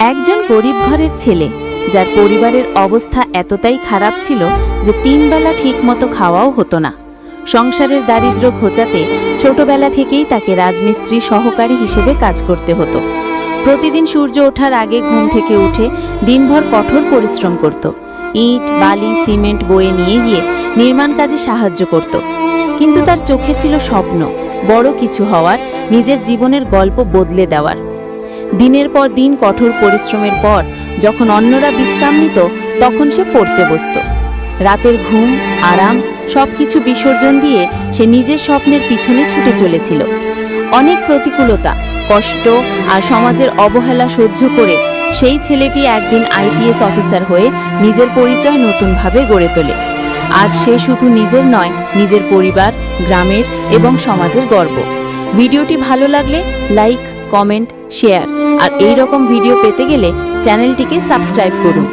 একজন গরিব ঘরের ছেলে, যার পরিবারের অবস্থা এতটাই খারাপ ছিল যে 3 বেলা ঠিকমতো খাওয়াও হতো না। সংসারের দারিদ্র্য ঘোচাতে ছোটবেলা থেকেই তাকে রাজমিস্ত্রি সহকারী হিসেবে কাজ করতে হতো। প্রতিদিন সূর্য ওঠার আগে ঘুম থেকে উঠে দিনভর কঠোর পরিশ্রম করত। ইট, বালি, সিমেন্ট বয়ে নিয়ে গিয়ে নির্মাণ কাজে সাহায্য করত। কিন্তু তার চোখে ছিল স্বপ্ন, বড় কিছু হওয়ার, নিজের জীবনের গল্প বদলে দেওয়ার। দিনের পর দিন কঠোর পরিশ্রমের পর যখন অন্যরা বিশ্রাম নিত, তখন সে পড়তে বসত। রাতের ঘুম, আরাম সবকিছু বিসর্জন দিয়ে সে নিজের স্বপ্নের পিছনে ছুটে চলেছিল। অনেক প্রতিকূলতা, কষ্ট আর সমাজের অবহেলা সহ্য করে সেই ছেলেটি একদিন আইপিএস অফিসার হয়ে নিজের পরিচয় নতুনভাবে গড়ে তোলে। আজ সে শুধু নিজের নয়, নিজের পরিবার, গ্রামের এবং সমাজের গর্ব। ভিডিওটি ভালো লাগলে লাইক, কমেন্ট, শেয়ার আর এই রকম ভিডিও পেতে গেলে চ্যানেলটিকে সাবস্ক্রাইব করুন।